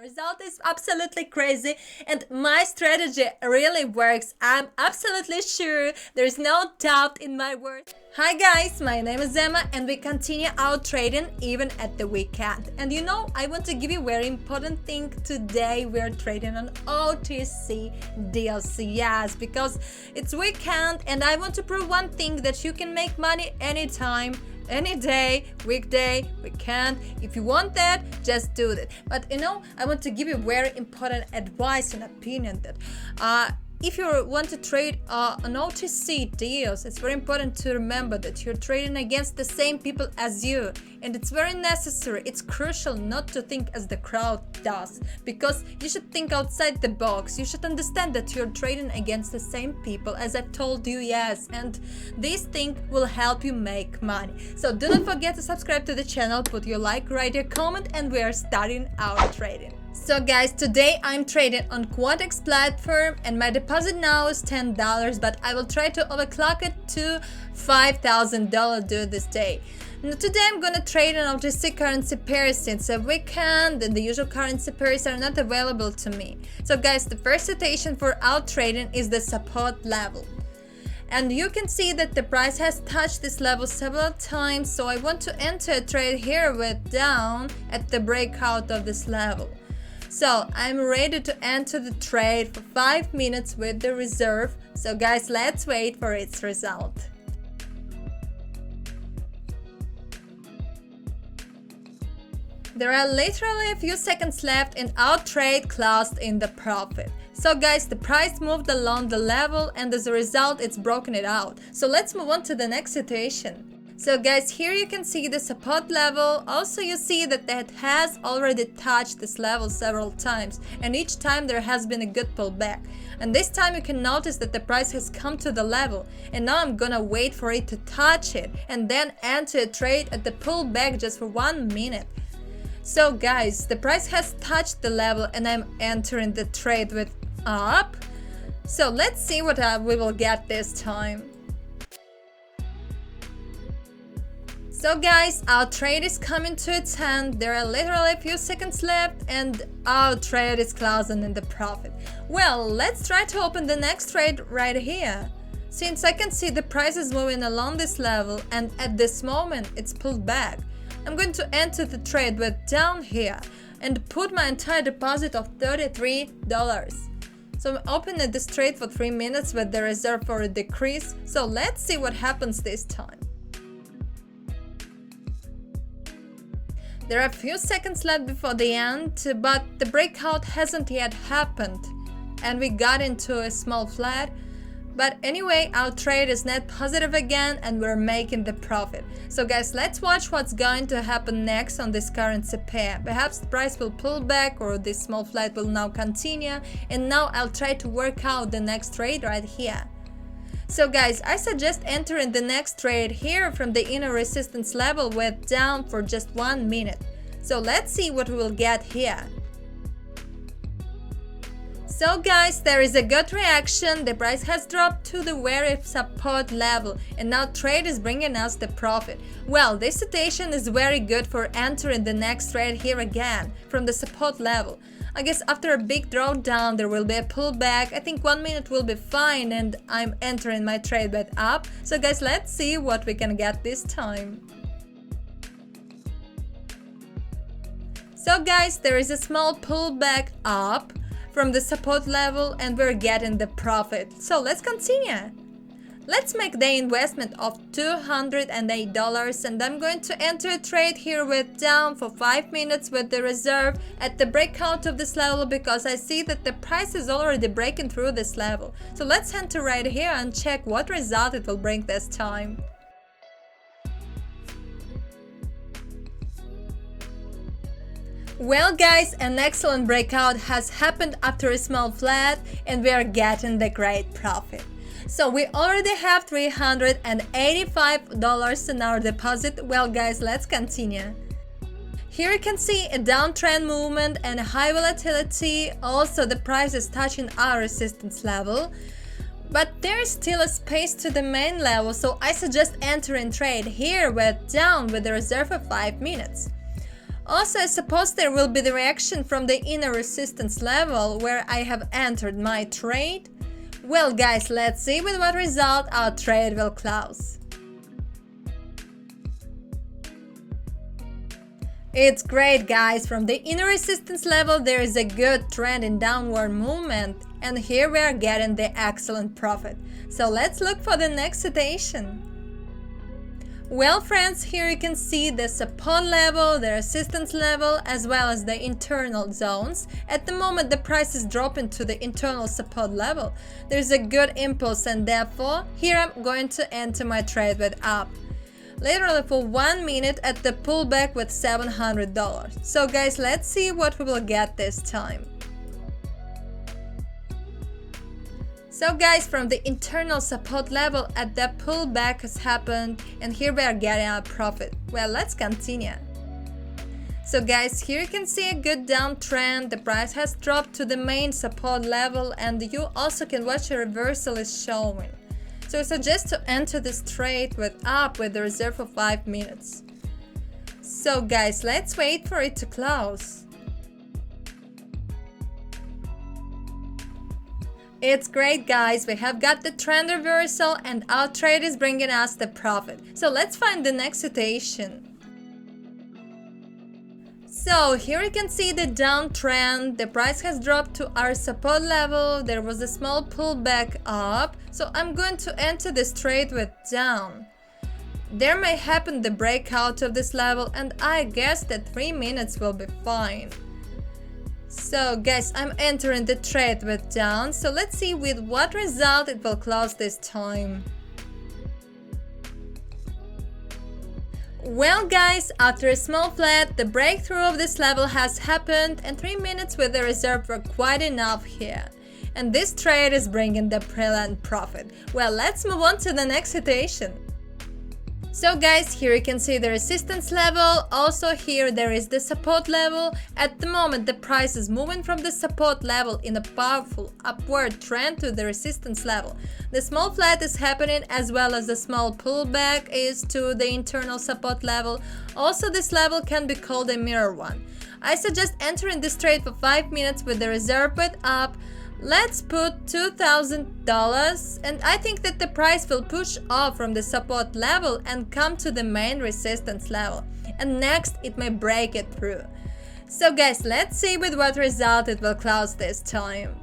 result is absolutely crazy and my strategy really works. I'm absolutely sure. There's no doubt in my words. Hi guys, my name is Emma and we continue our trading even at the weekend. And I want to give you a very important thing. Today we're trading on OTC deals. Yes, because it's weekend and I want to prove one thing, that you can make money anytime, any day, weekday, weekend. If you want that, just do that. But I want to give you very important advice and opinion that if you want to trade on OTC deals, it's very important to remember that you're trading against the same people as you, and it's very necessary, it's crucial not to think as the crowd does, because you should think outside the box. You should understand that you're trading against the same people, as I've told you, yes, and this thing will help you make money. So do not forget to subscribe to the channel, put your like, write your comment, and we are starting our trading. So guys, today I'm trading on Quotex platform and my deposit now is $10, but I will try to overclock it to $5,000 during this day. Now today I'm gonna trade on OTC currency pairs. Since a weekend and the usual currency pairs are not available to me. So guys, the first citation for our trading is the support level. And you can see that the price has touched this level several times, so I want to enter a trade here with down at the breakout of this level. So I'm ready to enter the trade for 5 minutes with the reserve. So guys, let's wait for its result. There are literally a few seconds left and our trade closed in the profit. So guys, the price moved along the level and as a result it's broken it out. So let's move on to the next situation. So guys, here you can see the support level. Also you see that it has already touched this level several times, and each time there has been a good pullback. And this time you can notice that the price has come to the level, and now I'm gonna wait for it to touch it and then enter a trade at the pullback just for 1 minute. So guys, the price has touched the level and I'm entering the trade with up. So let's see what we will get this time. So guys, our trade is coming to its end. There are literally a few seconds left and our trade is closing in the profit. Well, let's try to open the next trade right here. Since I can see the price is moving along this level and at this moment it's pulled back, I'm going to enter the trade with down here and put my entire deposit of $33. So I'm opening this trade for 3 minutes with the reserve for a decrease. So let's see what happens this time. There are a few seconds left before the end, but the breakout hasn't yet happened and we got into a small flat. But anyway, our trade is net positive again and we're making the profit. So guys, let's watch what's going to happen next on this currency pair. Perhaps the price will pull back or this small flat will now continue, and now I'll try to work out the next trade right here. So guys, I suggest entering the next trade here from the inner resistance level with down for just 1 minute. So let's see what we will get here. So guys, there is a good reaction. The price has dropped to the very support level and now trade is bringing us the profit. Well, this situation is very good for entering the next trade here again from the support level. I guess after a big drawdown there will be a pullback. I think 1 minute will be fine and I'm entering my trade with up. So guys, let's see what we can get this time. So guys, there is a small pullback up from the support level and we're getting the profit. So let's continue. Let's make the investment of $208 and I'm going to enter a trade here with down for 5 minutes with the reserve at the breakout of this level, because I see that the price is already breaking through this level. So let's enter right here and check what result it will bring this time. Well guys, an excellent breakout has happened after a small flat and we are getting the great profit. So we already have $385 in our deposit. Well guys, let's continue. Here you can see a downtrend movement and a high volatility. Also the price is touching our resistance level. But there is still a space to the main level, so I suggest entering trade here with down with a reserve of 5 minutes. Also, I suppose there will be the reaction from the inner resistance level where I have entered my trade. Well guys, let's see with what result our trade will close. It's great guys, from the inner resistance level there is a good trend in downward movement, and here we are getting the excellent profit. So let's look for the next citation. Well friends, here you can see the support level, the resistance level, as well as the internal zones. At the moment the price is dropping to the internal support level. There's a good impulse, and therefore here I'm going to enter my trade with up. Literally for 1 minute at the pullback with $700. So guys, let's see what we will get this time. So guys, from the internal support level at the pullback has happened, and here we are getting our profit. Well, let's continue. So guys, here you can see a good downtrend. The price has dropped to the main support level, and you also can watch a reversal is showing. So I suggest to enter this trade with up with the reserve of 5 minutes. So guys, let's wait for it to close. It's great guys, we have got the trend reversal and our trade is bringing us the profit. So let's find the next situation. So here you can see the downtrend. The price has dropped to our support level. There was a small pullback up. So I'm going to enter this trade with down. There may happen the breakout of this level, and I guess that 3 minutes will be fine. So guys, I'm entering the trade with down. So let's see with what result it will close this time. Well guys, after a small flat, the breakthrough of this level has happened, and 3 minutes with the reserve were quite enough here. And this trade is bringing the brilliant profit. Well, let's move on to the next situation. So guys, here you can see the resistance level. Also here there is the support level. At the moment the price is moving from the support level in a powerful upward trend to the resistance level. The small flat is happening, as well as the small pullback is to the internal support level. Also this level can be called a mirror one. I suggest entering this trade for 5 minutes with the reserve bid up. Let's put $2,000, and I think that the price will push off from the support level and come to the main resistance level, and next it may break it through. So guys, let's see with what result it will close this time.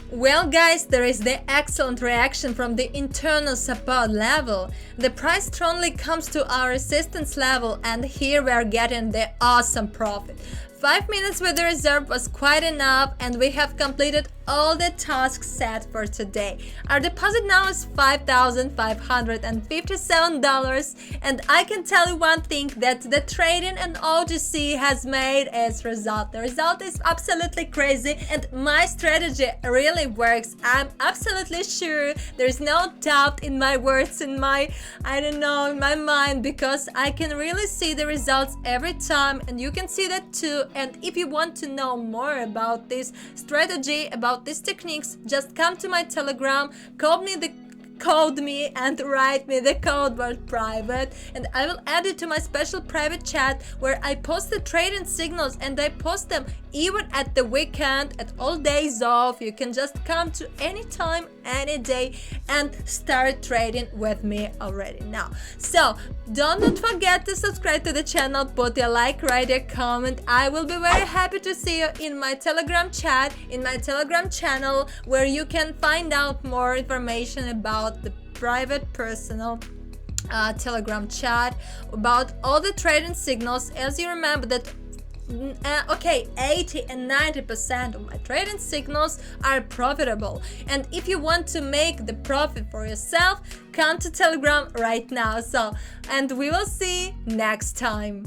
Well guys, there is the excellent reaction from the internal support level. The price strongly comes to our resistance level, and here we are getting the awesome profit. 5 minutes with the reserve was quite enough, and we have completed all the tasks set for today. Our deposit now is $5,557, and I can tell you one thing, that the trading and OTC has made its result. The result is absolutely crazy, and my strategy really works. I'm absolutely sure. There's no doubt in my words, in my in my mind, because I can really see the results every time, and you can see that too. And if you want to know more about this strategy, about these techniques, just come to my Telegram, code me and write me the code word private, and I will add it to my special private chat where I post the trading signals, and I post them even at the weekend, at all days off. You can just come to any time, any day, and start trading with me already now. So don't forget to subscribe to the channel, put a like, write a comment. I will be very happy to see you in my Telegram chat, in my Telegram channel, where you can find out more information about the private personal Telegram chat, about all the trading signals. As you remember that 80 and 90% of my trading signals are profitable, and if you want to make the profit for yourself, come to Telegram right now. So, and we will see next time.